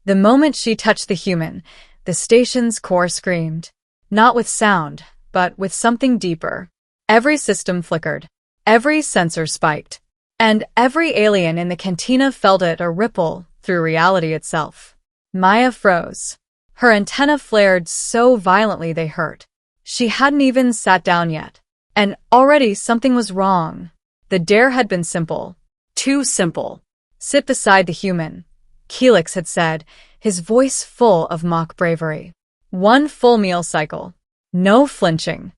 The moment she touched the human, the station's core screamed. Not with sound, but with something deeper. Every system flickered. Every sensor spiked. And every alien in the cantina felt it a ripple through reality itself. Maya froze. Her antenna flared so violently they hurt. She hadn't even sat down yet. And already something was wrong. The dare had been simple. Too simple. Sit beside the human, Helix had said, his voice full of mock bravery. One full meal cycle. No flinching.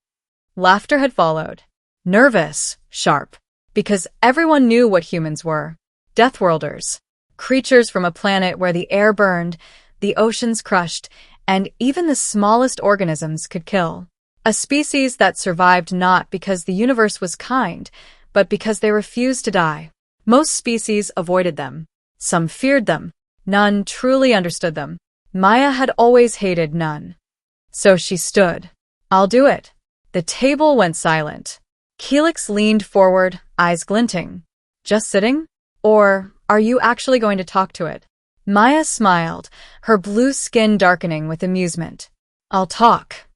Laughter had followed. Nervous, sharp. Because everyone knew what humans were. Deathworlders. Creatures from a planet where the air burned, the oceans crushed, and even the smallest organisms could kill. A species that survived not because the universe was kind, but because they refused to die. Most species avoided them. Some feared them. None truly understood them. Maya had always hated none. So she stood. I'll do it. The table went silent. Helix leaned forward, eyes glinting. Just sitting? Or are you actually going to talk to it? Maya smiled, her blue skin darkening with amusement. I'll talk.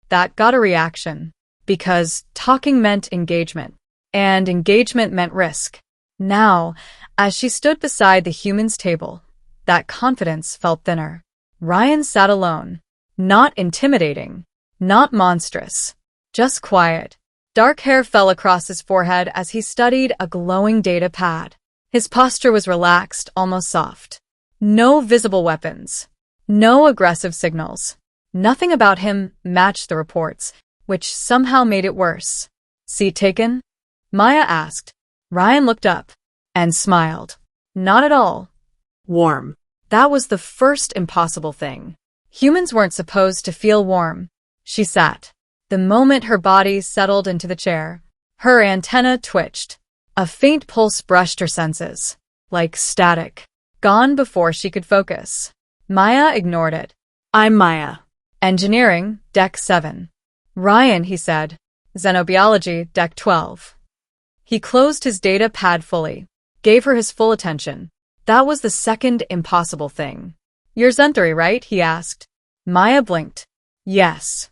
That got a reaction. Because talking meant engagement. And engagement meant risk. Now, as she stood beside the human's table, that confidence felt thinner. Ryan sat alone. Not intimidating. Not monstrous. Just quiet. Dark hair fell across his forehead as he studied a glowing data pad. His posture was relaxed, almost soft. No visible weapons. No aggressive signals. Nothing about him matched the reports, which somehow made it worse. Seat taken? Maya asked. Ryan looked up and smiled. Not at all. Warm. That was the first impossible thing. Humans weren't supposed to feel warm. She sat. The moment her body settled into the chair, her antenna twitched. A faint pulse brushed her senses. Like static. Gone before she could focus. Maya ignored it. I'm Maya. Engineering, Deck 7. Ryan, he said. Xenobiology, Deck 12. He closed his data pad fully. Gave her his full attention. That was the second impossible thing. You're Zenthari, right? He asked. Maya blinked. Yes.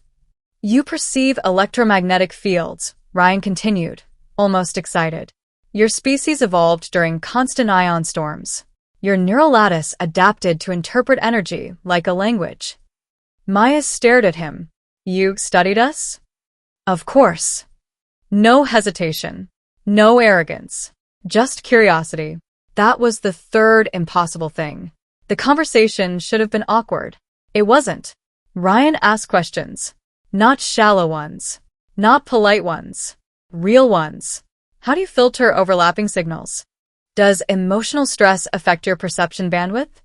You perceive electromagnetic fields, Ryan continued, almost excited. Your species evolved during constant ion storms. Your neural lattice adapted to interpret energy like a language. Maya stared at him. You studied us? Of course. No hesitation. No arrogance. Just curiosity. That was the third impossible thing. The conversation should have been awkward. It wasn't. Ryan asked questions. Not shallow ones. Not polite ones. Real ones. How do you filter overlapping signals? Does emotional stress affect your perception bandwidth?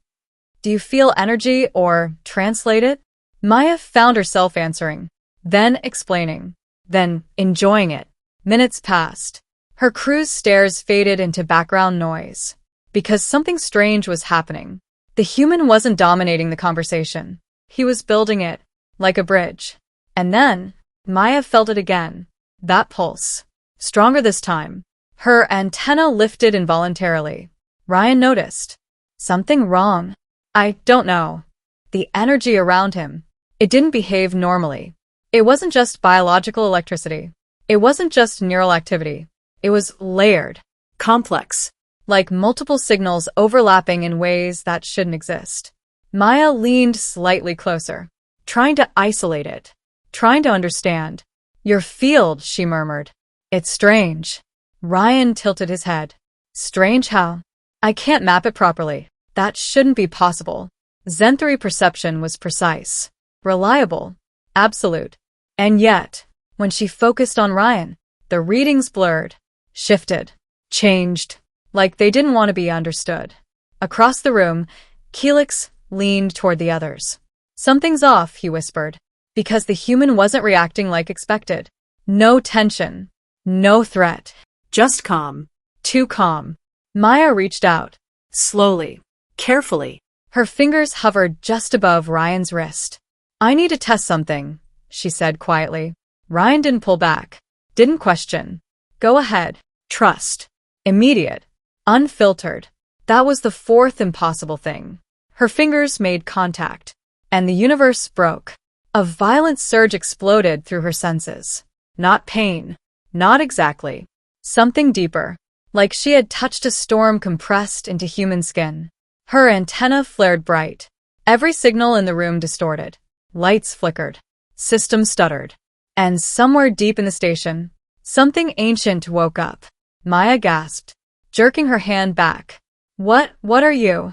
Do you feel energy or translate it? Maya found herself answering, then explaining, then enjoying it. Minutes passed. Her crew's stares faded into background noise. Because something strange was happening. The human wasn't dominating the conversation. He was building it, like a bridge. And then, Maya felt it again. That pulse. Stronger this time. Her antenna lifted involuntarily. Ryan noticed. Something wrong. I don't know. The energy around him. It didn't behave normally. It wasn't just biological electricity. It wasn't just neural activity. It was layered. Complex. Like multiple signals overlapping in ways that shouldn't exist. Maya leaned slightly closer, trying to isolate it. Trying to understand. Your field, she murmured. It's strange. Ryan tilted his head. Strange how? I can't map it properly. That shouldn't be possible. Zenthari perception was precise, reliable, absolute. And yet, when she focused on Ryan, the readings blurred, shifted, changed, like they didn't want to be understood. Across the room, Helix leaned toward the others. Something's off, he whispered. Because the human wasn't reacting like expected. No tension. No threat. Just calm. Too calm. Maya reached out. Slowly. Carefully. Her fingers hovered just above Ryan's wrist. I need to test something, she said quietly. Ryan didn't pull back. Didn't question. Go ahead. Trust. Immediate. Unfiltered. That was the fourth impossible thing. Her fingers made contact, and the universe broke. A violent surge exploded through her senses. Not pain. Not exactly. Something deeper. Like she had touched a storm compressed into human skin. Her antenna flared bright. Every signal in the room distorted. Lights flickered. Systems stuttered. And somewhere deep in the station, something ancient woke up. Maya gasped, jerking her hand back. What are you?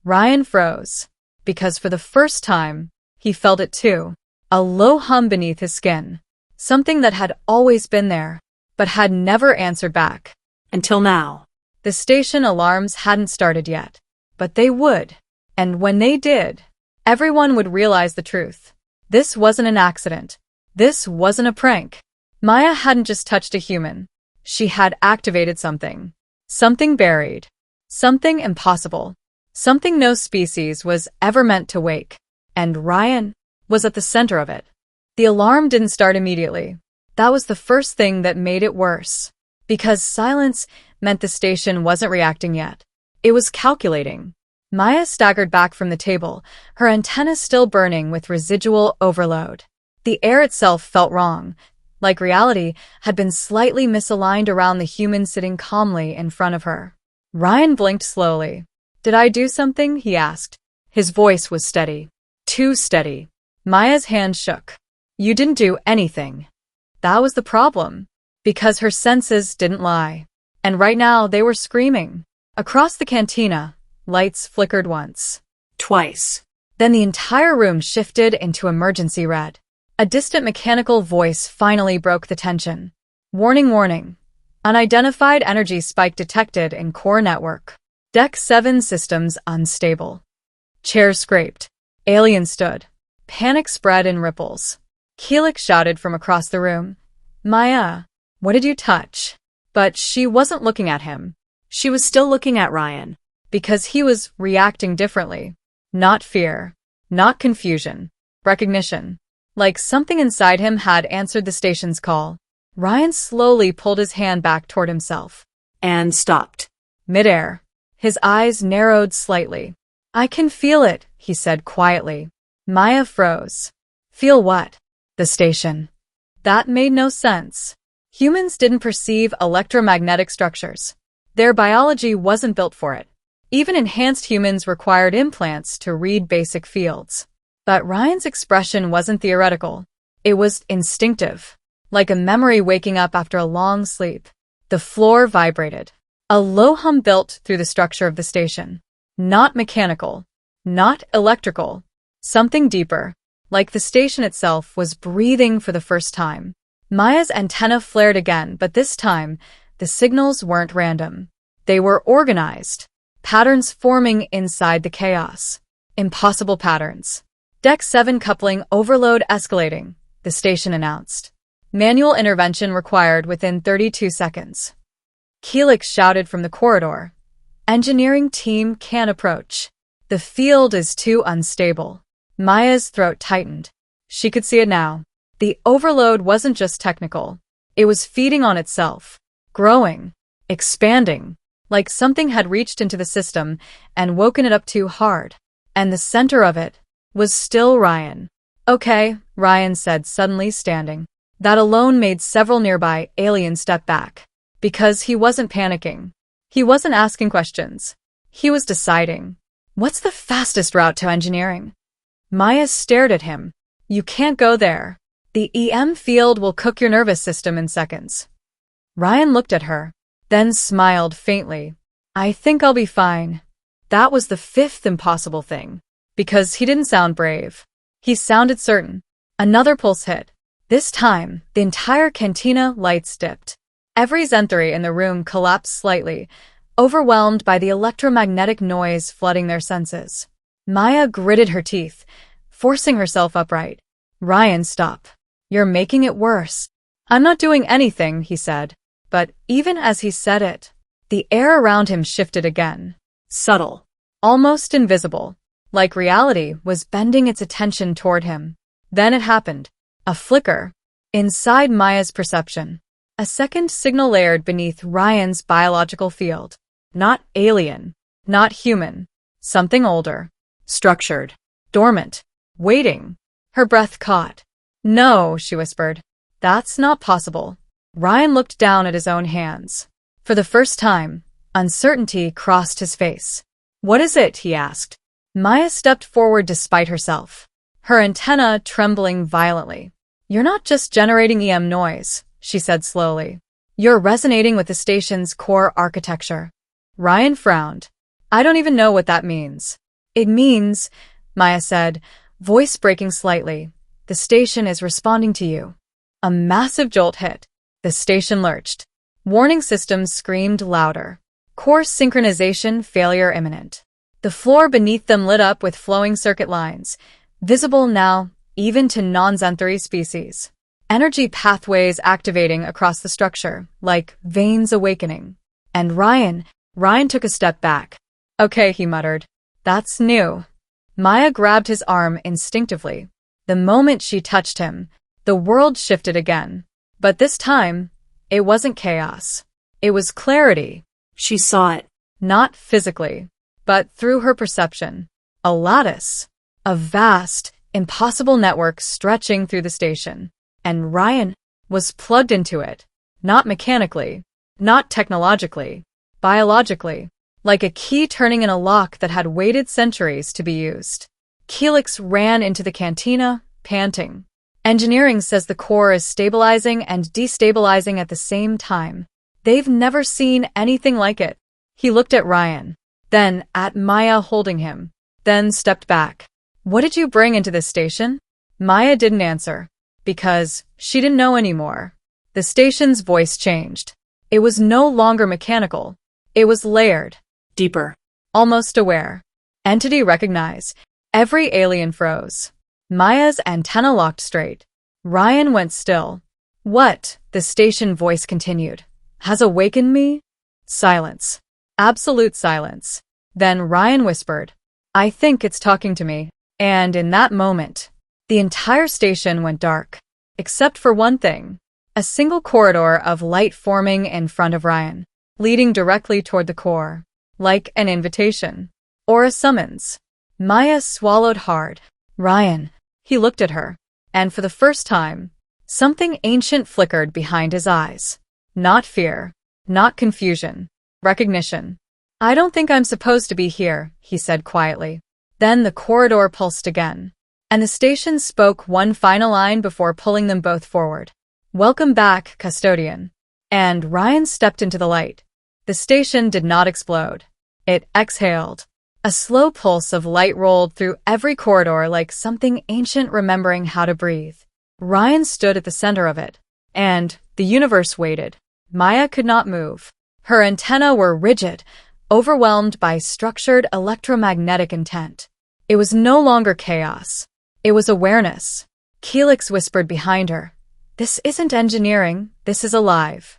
Ryan froze, because for the first time, he felt it too. A low hum beneath his skin. Something that had always been there, but had never answered back. Until now. The station alarms hadn't started yet, but they would. And when they did, everyone would realize the truth. This wasn't an accident. This wasn't a prank. Maya hadn't just touched a human. She had activated something. Something buried. Something impossible. Something no species was ever meant to wake. And Ryan was at the center of it. The alarm didn't start immediately. That was the first thing that made it worse. Because silence meant the station wasn't reacting yet. It was calculating. Maya staggered back from the table, her antennas still burning with residual overload. The air itself felt wrong, like reality had been slightly misaligned around the human sitting calmly in front of her. Ryan blinked slowly. Did I do something? He asked. His voice was steady. Too steady. Maya's hand shook. You didn't do anything. That was the problem. Because her senses didn't lie. And right now they were screaming. Across the cantina, lights flickered once. Twice. Then the entire room shifted into emergency red. A distant mechanical voice finally broke the tension. Warning, warning. Unidentified energy spike detected in core network. Deck 7 systems unstable. Chairs scraped. Alien stood. Panic spread in ripples. Keelik shouted from across the room. Maya, what did you touch? But she wasn't looking at him. She was still looking at Ryan. Because he was reacting differently. Not fear. Not confusion. Recognition. Like something inside him had answered the station's call. Ryan slowly pulled his hand back toward himself. And stopped. Midair. His eyes narrowed slightly. I can feel it, he said quietly. Maya froze. Feel what? The station. That made no sense. Humans didn't perceive electromagnetic structures. Their biology wasn't built for it. Even enhanced humans required implants to read basic fields. But Ryan's expression wasn't theoretical. It was instinctive, like a memory waking up after a long sleep. The floor vibrated. A low hum built through the structure of the station. Not mechanical. Not electrical. Something deeper, like the station itself was breathing for the first time. Maya's antenna flared again, but this time, the signals weren't random. They were organized. Patterns forming inside the chaos. Impossible patterns. Deck 7 coupling overload escalating, the station announced. Manual intervention required within 32 seconds. Keelik shouted from the corridor. Engineering team can't approach. The field is too unstable. Maya's throat tightened. She could see it now. The overload wasn't just technical. It was feeding on itself. Growing. Expanding. Like something had reached into the system and woken it up too hard. And the center of it was still Ryan. Okay, Ryan said, suddenly standing. That alone made several nearby aliens step back. Because he wasn't panicking. He wasn't asking questions. He was deciding. What's the fastest route to engineering? Maya stared at him. You can't go there. The EM field will cook your nervous system in seconds. Ryan looked at her, then smiled faintly. I think I'll be fine. That was the fifth impossible thing. Because he didn't sound brave. He sounded certain. Another pulse hit. This time, the entire cantina lights dipped. Every Zenthari in the room collapsed slightly, overwhelmed by the electromagnetic noise flooding their senses. Maya gritted her teeth, forcing herself upright. Ryan, stop. You're making it worse. I'm not doing anything, he said. But even as he said it, the air around him shifted again. Subtle. Almost invisible. Like reality was bending its attention toward him. Then it happened. A flicker. Inside Maya's perception. A second signal layered beneath Ryan's biological field. Not alien. Not human. Something older. structured, dormant, waiting. Her breath caught. No, she whispered. That's not possible. Ryan looked down at his own hands. For the first time, uncertainty crossed his face. What is it? He asked. Maya stepped forward despite herself, her antenna trembling violently. You're not just generating EM noise, she said slowly. You're resonating with the station's core architecture. Ryan frowned. I don't even know what that means. It means, Maya said, voice breaking slightly, the station is responding to you. A massive jolt hit. The station lurched. Warning systems screamed louder. Core synchronization failure imminent. The floor beneath them lit up with flowing circuit lines, visible now even to non-Zenthary species. Energy pathways activating across the structure, like veins awakening. And Ryan took a step back. Okay, he muttered. That's new. Maya grabbed his arm instinctively. The moment she touched him, the world shifted again. But this time, it wasn't chaos. It was clarity. She saw it. Not physically, but through her perception. A lattice. A vast, impossible network stretching through the station. And Ryan was plugged into it. Not mechanically, not technologically, biologically. Like a key turning in a lock that had waited centuries to be used. Helix ran into the cantina, panting. Engineering says the core is stabilizing and destabilizing at the same time. They've never seen anything like it. He looked at Ryan, then at Maya holding him, then stepped back. What did you bring into this station? Maya didn't answer, because she didn't know anymore. The station's voice changed. It was no longer mechanical. It was layered. Deeper. Almost aware. Entity recognize. Every alien froze. Maya's antenna locked straight. Ryan went still. What? The station voice continued. Has awakened me? Silence. Absolute silence. Then Ryan whispered, I think it's talking to me. And in that moment, the entire station went dark. Except for one thing. A single corridor of light forming in front of Ryan, leading directly toward the core. Like an invitation. Or a summons. Maya swallowed hard. Ryan. He looked at her. And for the first time, something ancient flickered behind his eyes. Not fear. Not confusion. Recognition. I don't think I'm supposed to be here, he said quietly. Then the corridor pulsed again. And the station spoke one final line before pulling them both forward. Welcome back, custodian. And Ryan stepped into the light. The station did not explode. It exhaled. A slow pulse of light rolled through every corridor like something ancient remembering how to breathe. Ryan stood at the center of it. And the universe waited. Maya could not move. Her antennae were rigid, overwhelmed by structured electromagnetic intent. It was no longer chaos. It was awareness. Helix whispered behind her. This isn't engineering, this is alive.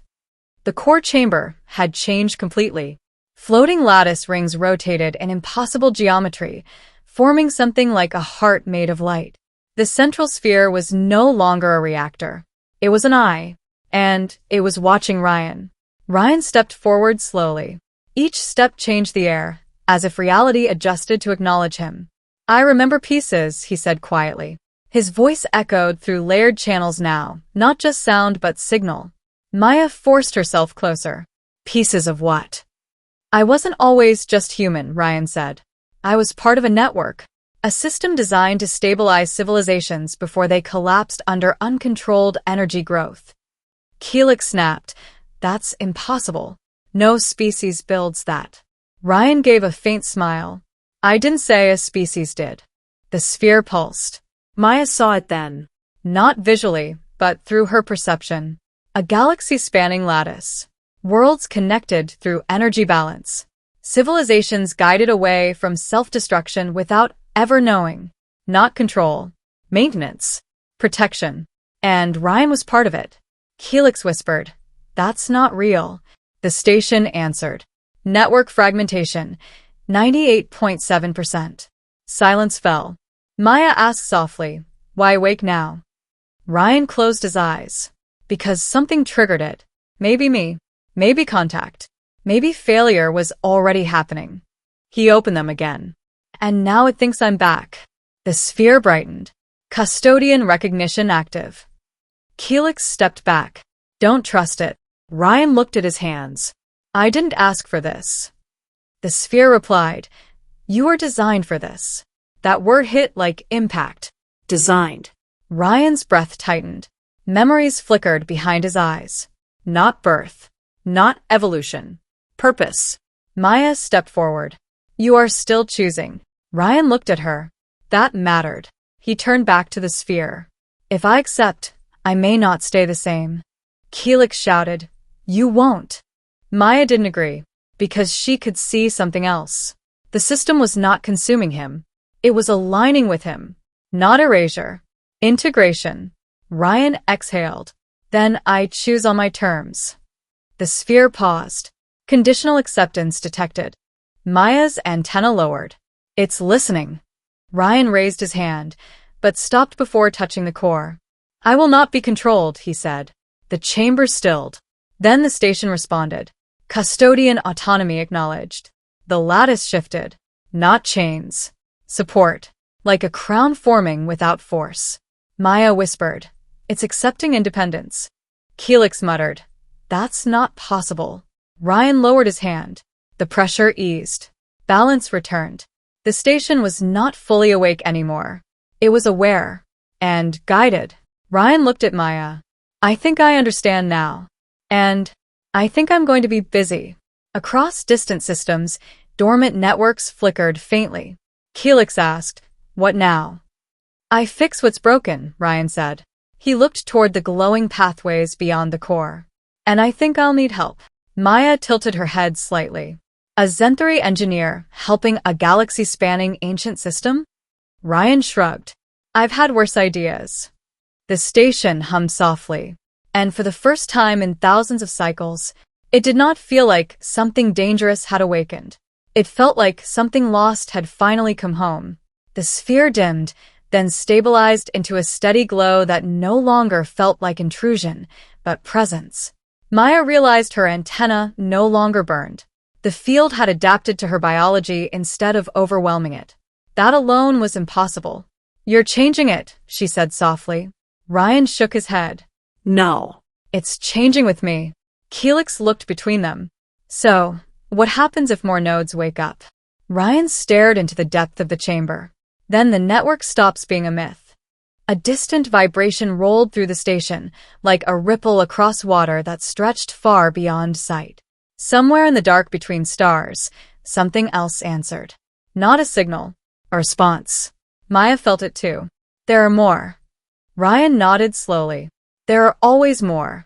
The core chamber had changed completely. Floating lattice rings rotated in impossible geometry, forming something like a heart made of light. The central sphere was no longer a reactor. It was an eye, and it was watching Ryan. Ryan stepped forward slowly. Each step changed the air, as if reality adjusted to acknowledge him. I remember pieces, he said quietly. His voice echoed through layered channels now, not just sound but signal. Maya forced herself closer. Pieces of what? I wasn't always just human, Ryan said. I was part of a network, a system designed to stabilize civilizations before they collapsed under uncontrolled energy growth. Helix snapped. That's impossible. No species builds that. Ryan gave a faint smile. I didn't say a species did. The sphere pulsed. Maya saw it then. Not visually, but through her perception. A galaxy-spanning lattice. Worlds connected through energy balance. Civilizations guided away from self-destruction without ever knowing. Not control. Maintenance. Protection. And Ryan was part of it. Helix whispered, That's not real. The station answered. Network fragmentation. 98.7%. Silence fell. Maya asked softly, Why wake now? Ryan closed his eyes. Because something triggered it. Maybe me. Maybe contact. Maybe failure was already happening. He opened them again. And now it thinks I'm back. The sphere brightened. Custodian recognition active. Helix stepped back. Don't trust it. Ryan looked at his hands. I didn't ask for this. The sphere replied, you were designed for this. That word hit like impact. Designed. Ryan's breath tightened. Memories flickered behind his eyes. Not birth. Not evolution. Purpose. Maya stepped forward. You are still choosing. Ryan looked at her. That mattered. He turned back to the sphere. If I accept, I may not stay the same. Helix shouted. You won't. Maya didn't agree, because she could see something else. The system was not consuming him. It was aligning with him. Not erasure. Integration. Ryan exhaled. Then I choose on my terms. The sphere paused. Conditional acceptance detected. Maya's antenna lowered. It's listening. Ryan raised his hand, but stopped before touching the core. I will not be controlled, he said. The chamber stilled. Then the station responded. Custodian autonomy acknowledged. The lattice shifted. Not chains. Support. Like a crown forming without force. Maya whispered. It's accepting independence. Helix muttered. That's not possible. Ryan lowered his hand. The pressure eased. Balance returned. The station was not fully awake anymore. It was aware. And guided. Ryan looked at Maya. I think I understand now. And I think I'm going to be busy. Across distant systems, dormant networks flickered faintly. Helix asked, what now? I fix what's broken, Ryan said. He looked toward the glowing pathways beyond the core. And I think I'll need help. Maya tilted her head slightly. A Zenthari engineer helping a galaxy-spanning ancient system? Ryan shrugged. I've had worse ideas. The station hummed softly. And for the first time in thousands of cycles, it did not feel like something dangerous had awakened. It felt like something lost had finally come home. The sphere dimmed, then stabilized into a steady glow that no longer felt like intrusion, but presence. Maya realized her antenna no longer burned. The field had adapted to her biology instead of overwhelming it. That alone was impossible. You're changing it, she said softly. Ryan shook his head. No. It's changing with me. Helix looked between them. So, what happens if more nodes wake up? Ryan stared into the depth of the chamber. Then the network stops being a myth. A distant vibration rolled through the station, like a ripple across water that stretched far beyond sight. Somewhere in the dark between stars, something else answered. Not a signal, a response. Maya felt it too. There are more. Ryan nodded slowly. There are always more.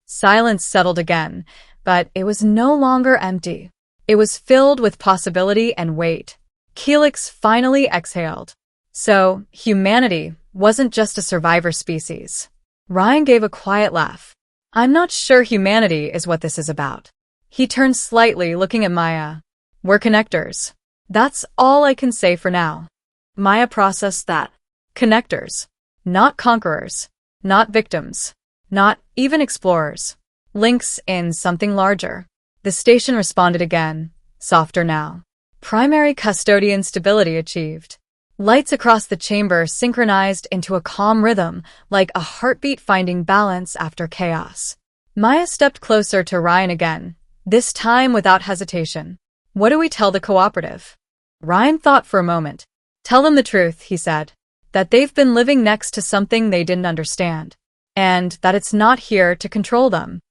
Silence settled again, but it was no longer empty. It was filled with possibility and weight. Helix finally exhaled. So, humanity wasn't just a survivor species. Ryan gave a quiet laugh. I'm not sure humanity is what this is about. He turned slightly, looking at Maya. We're connectors. That's all I can say for now. Maya processed that. Connectors. Not conquerors. Not victims. Not even explorers. Links in something larger. The station responded again, softer now. Primary custodian stability achieved. Lights across the chamber synchronized into a calm rhythm, like a heartbeat finding balance after chaos. Maya stepped closer to Ryan again, this time without hesitation. What do we tell the cooperative? Ryan thought for a moment. Tell them the truth, he said. That they've been living next to something they didn't understand. And that it's not here to control them.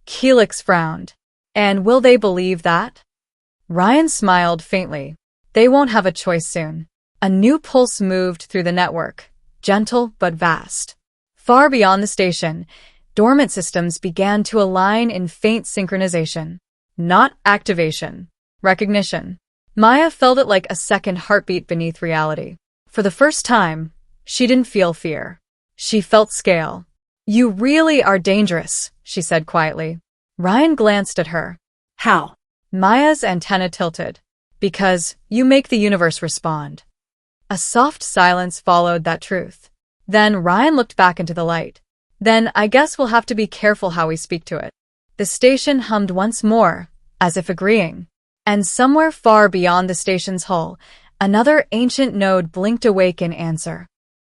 Helix frowned. And will they believe that? Ryan smiled faintly. They won't have a choice soon. A new pulse moved through the network, gentle but vast. Far beyond the station, dormant systems began to align in faint synchronization. Not activation. Recognition. Maya felt it like a second heartbeat beneath reality. For the first time, she didn't feel fear. She felt scale. You really are dangerous, she said quietly. Ryan glanced at her. How? Maya's antenna tilted. Because you make the universe respond. A soft silence followed that truth. Then Ryan looked back into the light. Then I guess we'll have to be careful how we speak to it. The station hummed once more, as if agreeing. And somewhere far beyond the station's hull, Another ancient node blinked awake in answer.